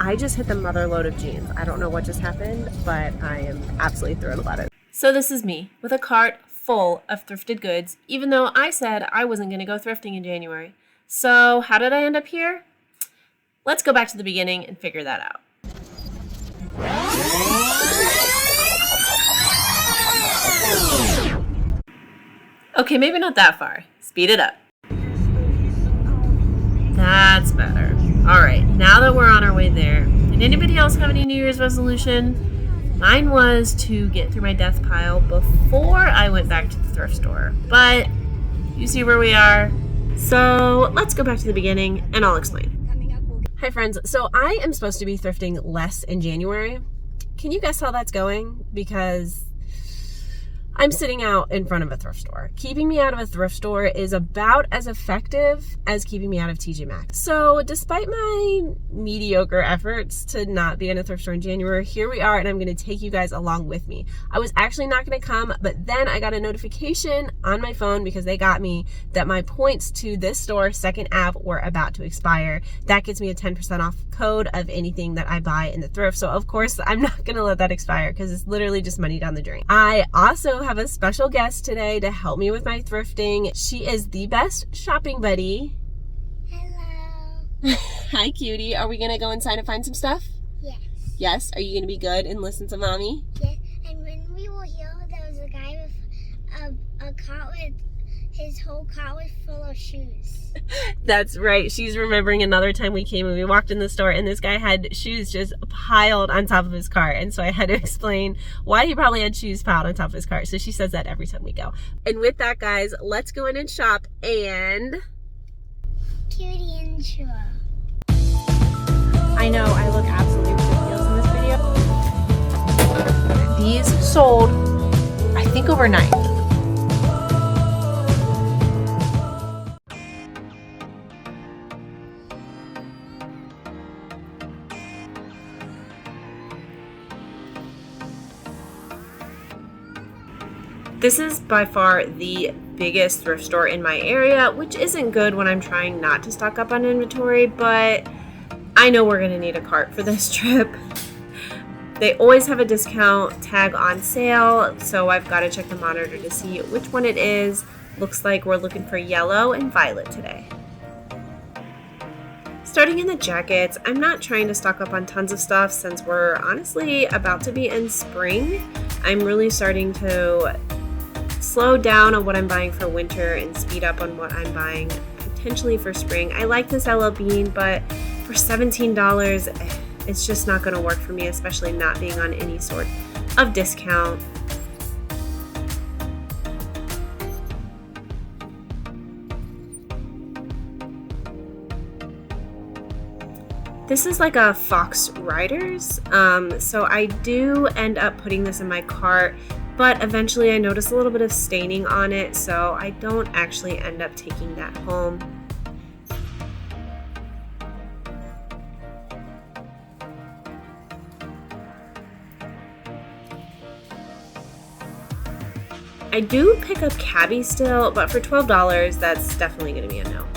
I just hit the mother load of jeans. I don't know what just happened, but I am absolutely thrilled about it. So this is me with a cart full of thrifted goods, even though I said I wasn't going to go thrifting in January. So how did I end up here? Let's go back to the beginning and figure that out. Okay, maybe not that far. Speed it up. That's better. All right, now that we're on our way there, did anybody else have any New Year's resolution? Mine was to get through my death pile before I went back to the thrift store. But you see where we are. So let's go back to the beginning and I'll explain. Hi friends, so I am supposed to be thrifting less in January. Can you guess how that's going? Because I'm sitting out in front of a thrift store. Keeping me out of a thrift store is about as effective as keeping me out of TJ Maxx. So despite my mediocre efforts to not be in a thrift store in January, here we are and I'm gonna take you guys along with me. I was actually not gonna come, but then I got a notification on my phone because they got me that my points to this store, 2nd Ave, were about to expire. That gets me a 10% off code of anything that I buy in the thrift. So of course, I'm not gonna let that expire because it's literally just money down the drain. I also have a special guest today to help me with my thrifting. She is the best shopping buddy. Hello. Hi, cutie. Are we gonna go inside and find some stuff? Yes. Yes. Are you gonna be good and listen to mommy? Yes. And when we were here, there was a guy with a cart with his whole cart was full of shoes. That's right. She's remembering another time we came and we walked in the store and this guy had shoes just piled on top of his cart. And so I had to explain why he probably had shoes piled on top of his cart. So she says that every time we go. And with that, guys, let's go in and shop and... Cutie intro. I know I look absolutely ridiculous in this video. These sold, I think, overnight. This is by far the biggest thrift store in my area, which isn't good when I'm trying not to stock up on inventory, but I know we're gonna need a cart for this trip. They always have a discount tag on sale, so I've got to check the monitor to see which one it is. Looks like we're looking for yellow and violet today. Starting in the jackets, I'm not trying to stock up on tons of stuff since we're honestly about to be in spring. I'm really starting to slow down on what I'm buying for winter and speed up on what I'm buying potentially for spring. I like this LL Bean, but for $17, it's just not going to work for me, especially not being on any sort of discount. This is like a Fox Riders, so I do end up putting this in my cart, but eventually I notice a little bit of staining on it, so I don't actually end up taking that home. I do pick up Cabby still, but for $12, that's definitely going to be a no.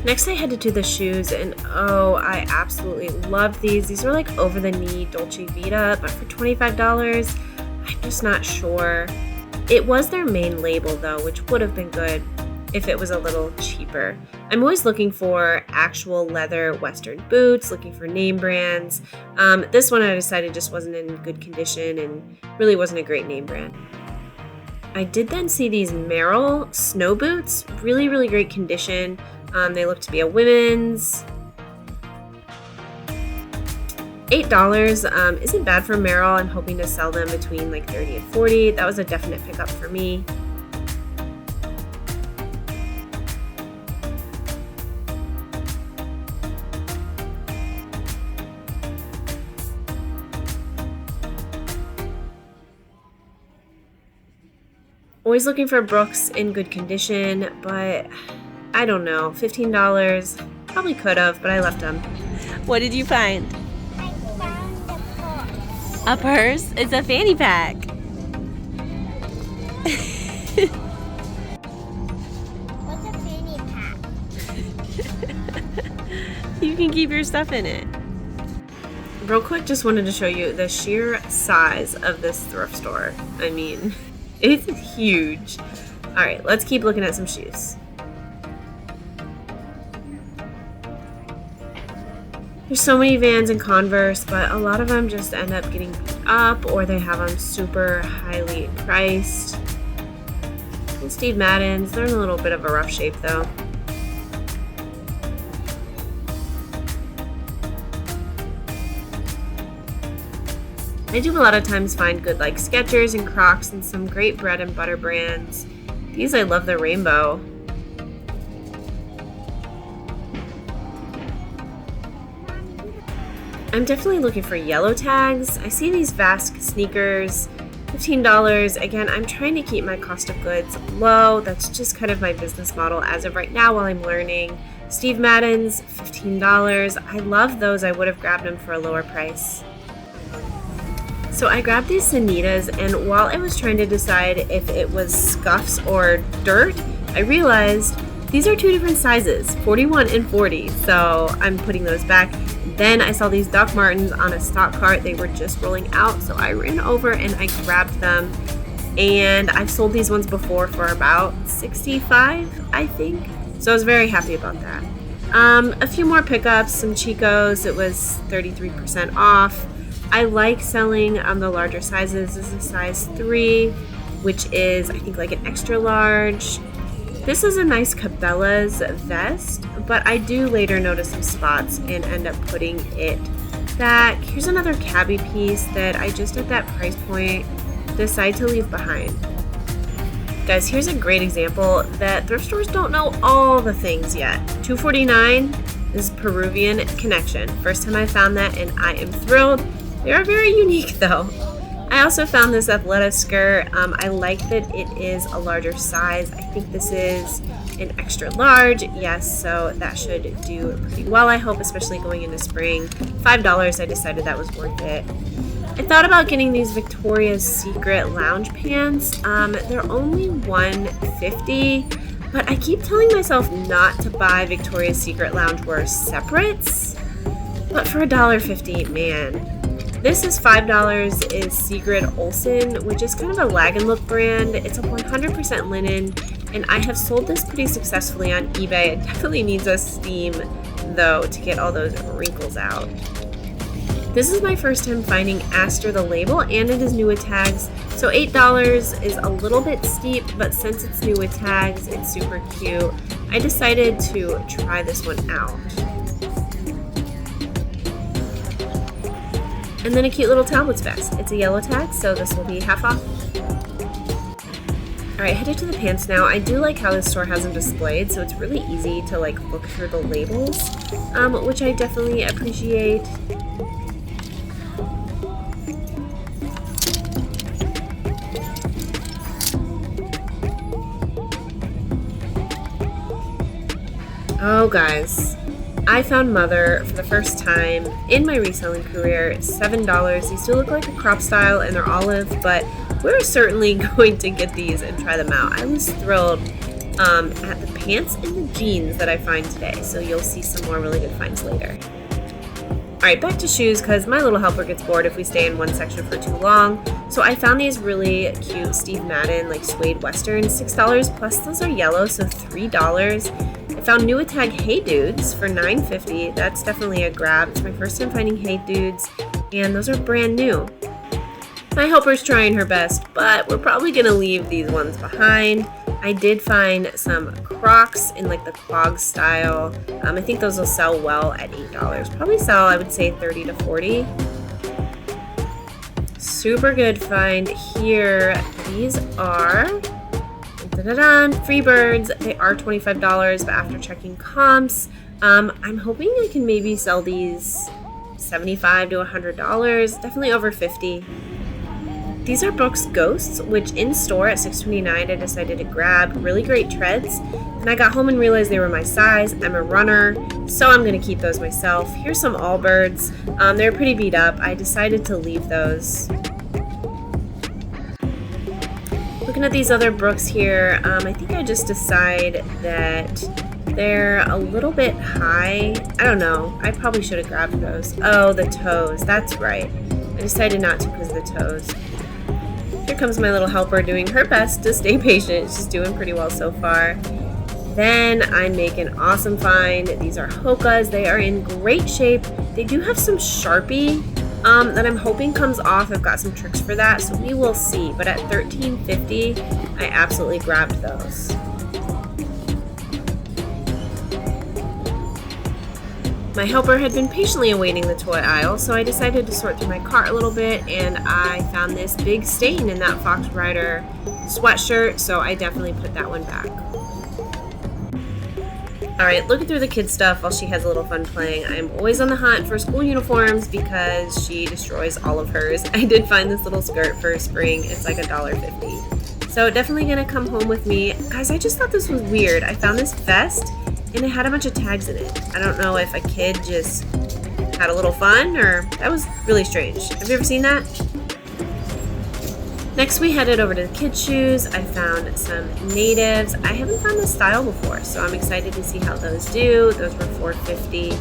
Next I headed to the shoes, and oh, I absolutely love these. These are like over-the-knee Dolce Vita, but for $25, I'm just not sure. It was their main label though, which would have been good if it was a little cheaper. I'm always looking for actual leather Western boots, looking for name brands. This one I decided just wasn't in good condition and really wasn't a great name brand. I did then see these Merrell snow boots, really, really great condition. They look to be a women's. $8 isn't bad for Merrell. I'm hoping to sell them between like 30 and 40. That was a definite pickup for me. Always looking for Brooks in good condition, but I don't know, $15, probably could have, but I left them. What did you find? I found a purse. A purse? It's a fanny pack. What's a fanny pack? You can keep your stuff in it. real quick, just wanted to show you the sheer size of this thrift store. I mean, it's huge. All right, let's keep looking at some shoes. There's so many Vans and Converse, but a lot of them just end up getting beat up or they have them super highly priced. And Steve Madden's, they're in a little bit of a rough shape though. I do a lot of times find good like Skechers and Crocs and some great bread and butter brands. These, I love the rainbow. I'm definitely looking for yellow tags. I see these Vask sneakers, $15. Again, I'm trying to keep my cost of goods low. That's just kind of my business model as of right now while I'm learning. Steve Madden's, $15. I love those. I would have grabbed them for a lower price. So I grabbed these Sanitas, and while I was trying to decide if it was scuffs or dirt, I realized these are two different sizes, 41 and 40. So I'm putting those back. Then I saw these Doc Martens on a stock cart. They were just rolling out, so I ran over and I grabbed them. And I've sold these ones before for about $65, I think. So I was very happy about that. A few more pickups, some Chicos. It was 33% off. I like selling the larger sizes. This is a size 3, which is, I think, like an extra large. This is a nice Cabela's vest, but I do later notice some spots and end up putting it back. Here's another cabbie piece that I just at that price point decide to leave behind. Guys, here's a great example that thrift stores don't know all the things yet. $2.49 is Peruvian Connection. First time I found that and I am thrilled. They are very unique though. I also found this Athleta skirt. I like that it is a larger size. I think this is an extra large. Yes, so that should do pretty well, I hope, especially going into spring. $5, I decided that was worth it. I thought about getting these Victoria's Secret lounge pants. They're only $150, but I keep telling myself not to buy Victoria's Secret loungewear separates. But for $1.50, man. This is $5, is Sigrid Olsen, which is kind of a lag and look brand. It's a 100% linen, and I have sold this pretty successfully on eBay. It definitely needs a steam, though, to get all those wrinkles out. This is my first time finding Aster the label, and it is new with tags. So $8 is a little bit steep, but since it's new with tags, it's super cute. I decided to try this one out. And then a cute little Talbots vest. It's a yellow tag, so this will be half off. Alright, headed to the pants now. I do like how this store has them displayed, so it's really easy to like look through the labels, which I definitely appreciate. Oh guys, I found Mother for the first time in my reselling career. $7. These do look like a crop style and they're olive, but we're certainly going to get these and try them out. I was thrilled at the pants and the jeans that I find today, so you'll see some more really good finds later. Alright, back to shoes, because my little helper gets bored if we stay in one section for too long. So I found these really cute Steve Madden like suede westerns, $6, plus those are yellow, so $3. I found new with tag Hey Dudes for $9.50. That's definitely a grab. It's my first time finding Hey Dudes, and those are brand new. My helper's trying her best, but we're probably gonna leave these ones behind. I did find some Crocs in like the clog style. I think those will sell well at $8. Probably sell, I would say, 30 to 40. Super good find here. These are Freebirds. They are $25, but after checking comps, I'm hoping I can maybe sell these $75 to $100. Definitely over $50. These are Brooks Ghosts, which in store at $6.29 I decided to grab. Really great treads, and I got home and realized they were my size. I'm a runner, so I'm going to keep those myself. Here's some Allbirds. They're pretty beat up. I decided to leave those. Looking at these other Brooks here, I think I just decide that They're a little bit high. I don't know. I probably should have grabbed those. Oh, the toes. That's right. I decided not to because of the toes. Here comes my little helper doing her best to stay patient. She's doing pretty well so far. Then I make an awesome find. These are Hokas. They are in great shape. They do have some Sharpie that I'm hoping comes off. I've got some tricks for that, so we will see. But at $13.50, I absolutely grabbed those. My helper had been patiently awaiting the toy aisle, so I decided to sort through my cart a little bit, and I found this big stain in that Fox Rider sweatshirt, so I definitely put that one back. Alright, looking through the kids' stuff while she has a little fun playing. I'm always on the hunt for school uniforms because she destroys all of hers. I did find this little skirt for spring. It's like $1.50. So definitely gonna come home with me. Guys, I just thought this was weird. I found this vest and it had a bunch of tags in it. I don't know if a kid just had a little fun or that was really strange. Have you ever seen that? Next we headed over to the kids' shoes. I found some natives. I haven't found this style before, so I'm excited to see how those do. Those were $4.50.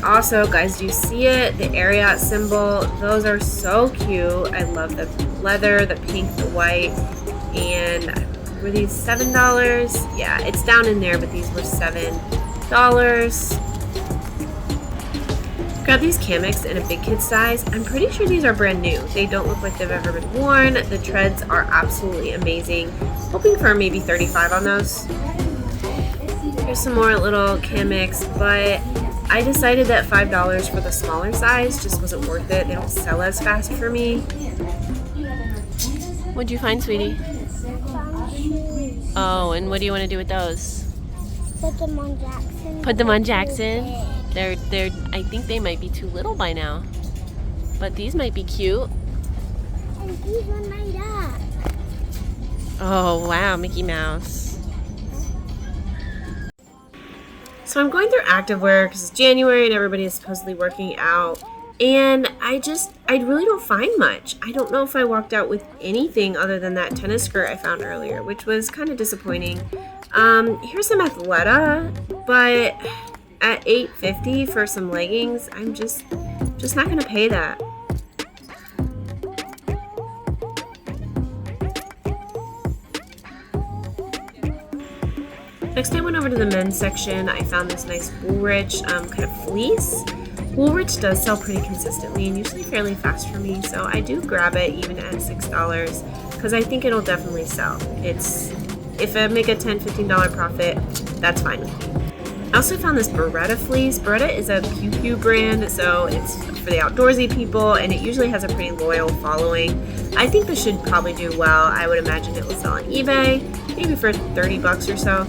Also, guys, do you see it? The Ariat symbol. Those are so cute. I love the leather, the pink, the white, and were these $7? Yeah, it's down in there, but these were $7. Grab these Kamiks in a big kid size. I'm pretty sure these are brand new. They don't look like they've ever been worn. The treads are absolutely amazing. Hoping for maybe 35 on those. Here's some more little Kamiks, but I decided that $5 for the smaller size just wasn't worth it. They don't sell as fast for me. What'd you find, sweetie? Oh, and what do you want to do with those? Put them on Jackson. Put them on Jackson? They're I think they might be too little by now. But these might be cute. And these are made up. Oh, wow, Mickey Mouse. So I'm going through activewear because it's January and everybody is supposedly working out. And I really don't find much. I don't know if I walked out with anything other than that tennis skirt I found earlier, which was kind of disappointing. Here's some Athleta, but at $8.50 for some leggings, I'm just not gonna pay that. Next I went over to the men's section. I found this nice Woolrich kind of fleece. Woolrich does sell pretty consistently and usually fairly fast for me, so I do grab it even at $6 because I think it'll definitely sell. If I make a $10-15 profit, that's fine with me. I also found this Beretta fleece. Beretta is a Pew Pew brand, so it's for the outdoorsy people, and it usually has a pretty loyal following. I think this should probably do well. I would imagine it will sell on eBay, maybe for $30 or so.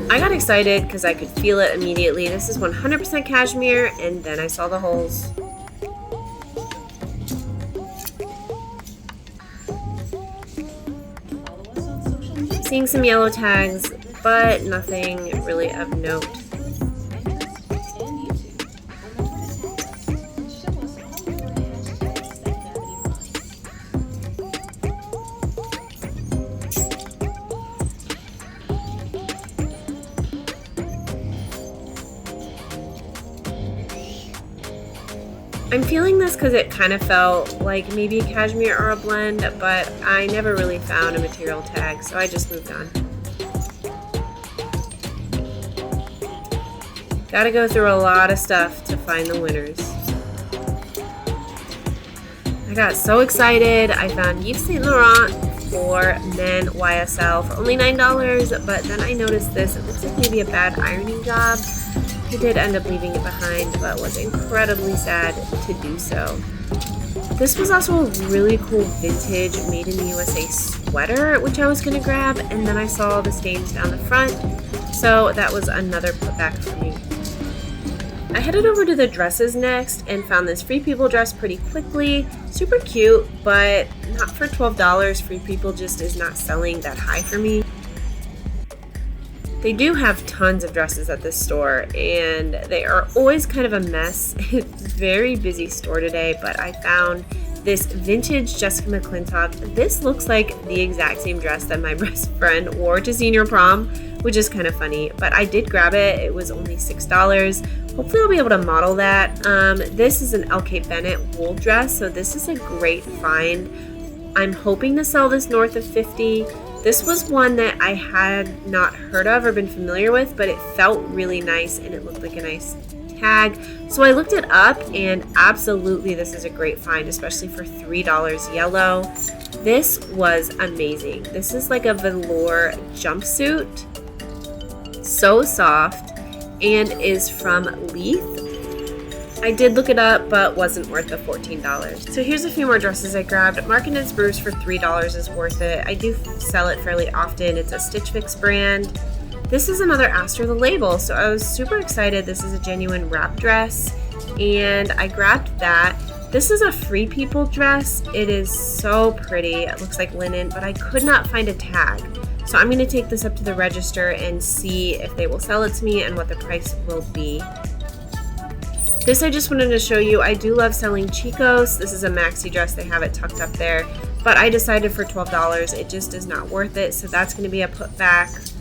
I got excited because I could feel it immediately. This is 100% cashmere, and then I saw the holes. Seeing some yellow tags, but nothing really of note. I'm feeling this because it kind of felt like maybe a cashmere or a blend, but I never really found a material tag, so I just moved on. Gotta go through a lot of stuff to find the winners. I got so excited. I found Yves Saint Laurent for men YSL for only $9, but then I noticed this. It looks like maybe a bad ironing job. I did end up leaving it behind, but was incredibly sad to do so. This was also a really cool vintage made in the USA sweater, which I was going to grab, and then I saw the stains down the front, so that was another putback for me. I headed over to the dresses next and found this Free People dress pretty quickly. Super cute, but not for $12. Free People just is not selling that high for me. They do have tons of dresses at this store, and they are always kind of a mess. It's a very busy store today, but I found this vintage Jessica McClintock. This looks like the exact same dress that my best friend wore to senior prom, which is kind of funny, but I did grab it. It was only $6. Hopefully I'll be able to model that. This is an LK Bennett wool dress, so this is a great find. I'm hoping to sell this north of 50. This was one that I had not heard of or been familiar with, but it felt really nice and it looked like a nice tag. So I looked it up, and absolutely this is a great find, especially for $3 yellow. This was amazing. This is like a velour jumpsuit, so soft, and is from Leith. I did look it up, but wasn't worth the $14. So here's a few more dresses I grabbed. Mark & Spruce for $3 is worth it. I do sell it fairly often. It's a Stitch Fix brand. This is another Aster the Label, so I was super excited. This is a genuine wrap dress, and I grabbed that. This is a Free People dress. It is so pretty. It looks like linen, but I could not find a tag. So I'm going to take this up to the register and see if they will sell it to me and what the price will be. This I just wanted to show you. I do love selling Chicos. This is a maxi dress. They have it tucked up there, but I decided for $12 it just is not worth it, so that's going to be a putback.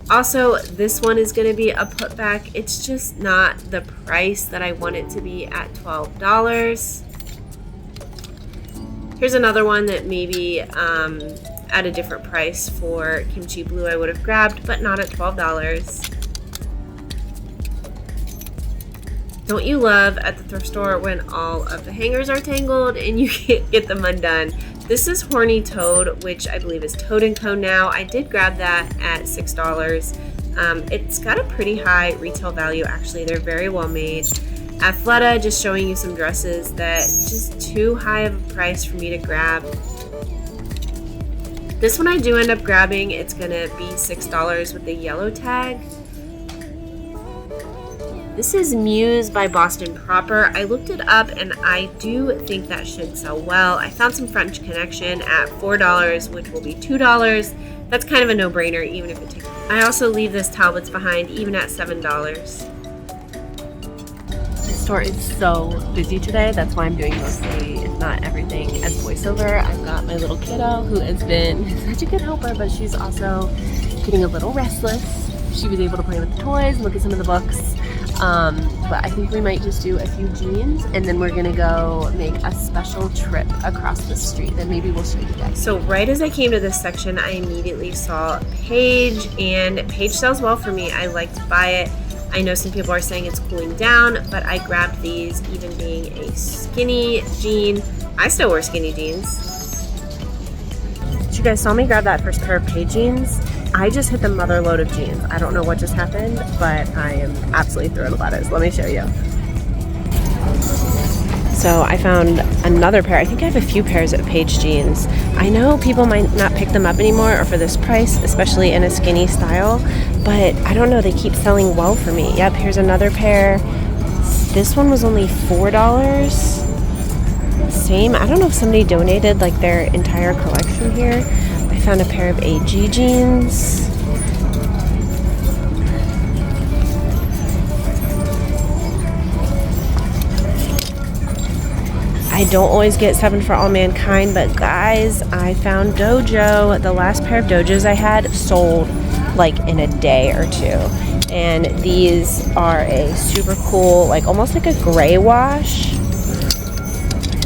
Also, this one is going to be a putback. It's just not the price that I want it to be at $12. Here's another one that maybe at a different price for Kimchi Blue I would have grabbed, but not at $12. Don't you love at the thrift store when all of the hangers are tangled and you can't get them undone? This is Horny Toad, which I believe is Toad & Co. now. I did grab that at $6. It's got a pretty high retail value, actually. They're very well made. Athleta, just showing you some dresses that just too high of a price for me to grab. This one I do end up grabbing. It's going to be $6 with the yellow tag. This is Muse by Boston Proper. I looked it up and I do think that should sell well. I found some French Connection at $4, which will be $2. That's kind of a no-brainer, even if it takes. I also leave this Talbot's behind, even at $7. The store is so busy today. That's why I'm doing mostly, if not everything, as voiceover. I've got my little kiddo who has been such a good helper, but she's also getting a little restless. She was able to play with the toys and look at some of the books. But I think we might just do a few jeans and then we're gonna go make a special trip across the street. Then maybe we'll show you guys. So right as I came to this section, I immediately saw Paige, and Paige sells well for me. I like to buy it. I know some people are saying it's cooling down, but I grabbed these, even being a skinny jean. I still wear skinny jeans. You guys saw me grab that first pair of Paige jeans. I just hit the mother load of jeans. I don't know what just happened, but I am absolutely thrilled about it. So let me show you. So I found another pair. I think I have a few pairs of Paige jeans. I know people might not pick them up anymore or for this price, especially in a skinny style, but I don't know, they keep selling well for me. Yep, here's another pair. This one was only $4. Same. I don't know if somebody donated like their entire collection here. I found a pair of AG jeans. I don't always get 7 for All Mankind, but guys, I found Dojo. The last pair of Dojos I had sold like in a day or two. And these are a super cool, like almost like a gray wash.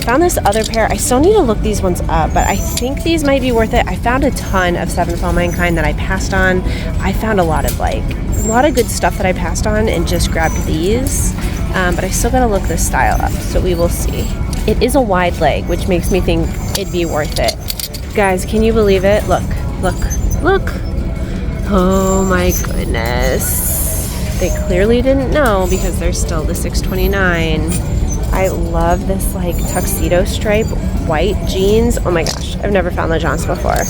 Found this other pair. I still need to look these ones up, but I think these might be worth it. I found a ton of 7 for All Mankind that I passed on. I found a lot of good stuff that I passed on and just grabbed these. But I still gotta look this style up, so we will see. It is a wide leg, which makes me think it'd be worth it. Guys, can you believe it? Look, look, look. Oh my goodness. They clearly didn't know because there's still the $6.29. I love this like tuxedo stripe white jeans. Oh my gosh, I've never found those Johns before.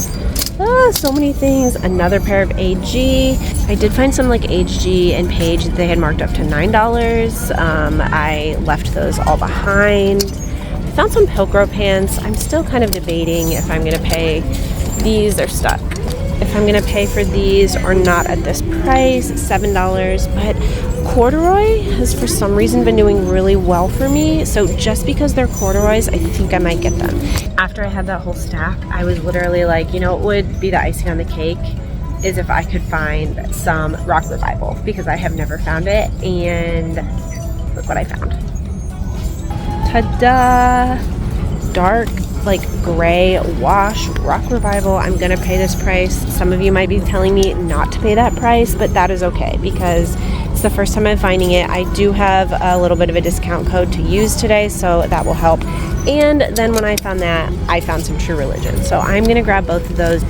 So many things. Another pair of AG. I did find some like HG and Paige that they had marked up to $9. I left those all behind. I found some Pilcro pants. I'm still kind of debating if I'm gonna pay. These are stuck. if I'm gonna pay for these or not at this price, $7. But corduroy has for some reason been doing really well for me. So just because they're corduroys, I think I might get them. After I had that whole stack, I was literally like, you know, it would be the icing on the cake is if I could find some Rock Revival, because I have never found it, and look what I found. Ta-da! Dark, like gray wash Rock Revival. I'm gonna pay this price. Some of you might be telling me not to pay that price, but that is okay because it's the first time I'm finding it. I do have a little bit of a discount code to use today, so that will help. And then when I found that, I found some True Religion. So I'm gonna grab both of those.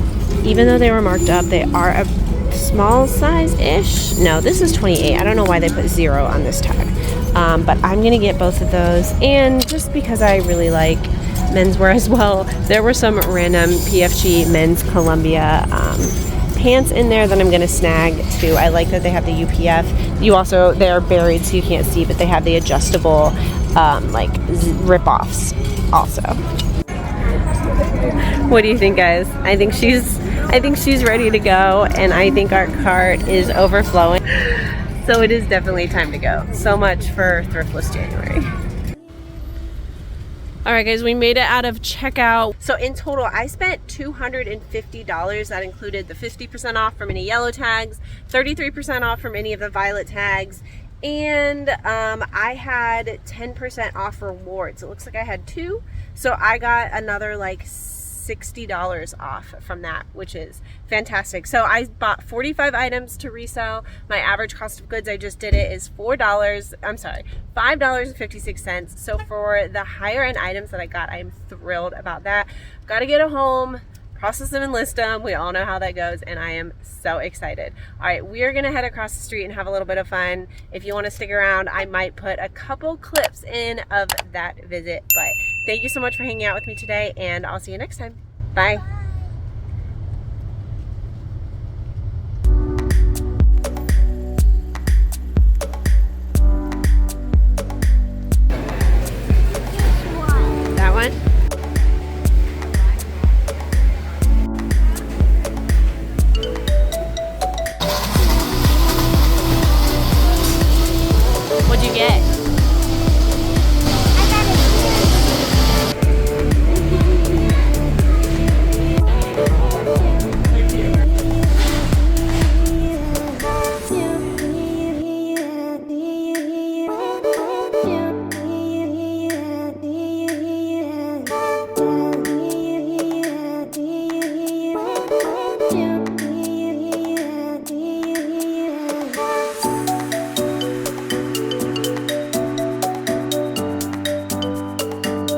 Even though they were marked up, they are a small size-ish. No, this is 28. I don't know why they put 0 on this tag. But I'm gonna get both of those. And just because I really like menswear as well, there were some random PFG men's Columbia pants in there that I'm gonna snag too. I like that they have the UPF. They're buried so you can't see, but they have the adjustable like rip-offs also. What do you think, guys? I think she's ready to go, and I think our cart is overflowing. So it is definitely time to go. So much for Thriftless January. All right, guys, we made it out of checkout. So in total, I spent $250. That included the 50% off from any yellow tags, 33% off from any of the violet tags, and I had 10% off rewards. It looks like I had 2, so I got another like $60 off from that, which is fantastic. So I bought 45 items to resell. My average cost of goods, I just did it, is $5.56. So for the higher end items that I got, I am thrilled about that. Got to get a home, process them and list them. We all know how that goes, and I am so excited. All right, we are gonna head across the street and have a little bit of fun. If you want to stick around, I might put a couple clips in of that visit. But thank you so much for hanging out with me today, and I'll see you next time. Bye.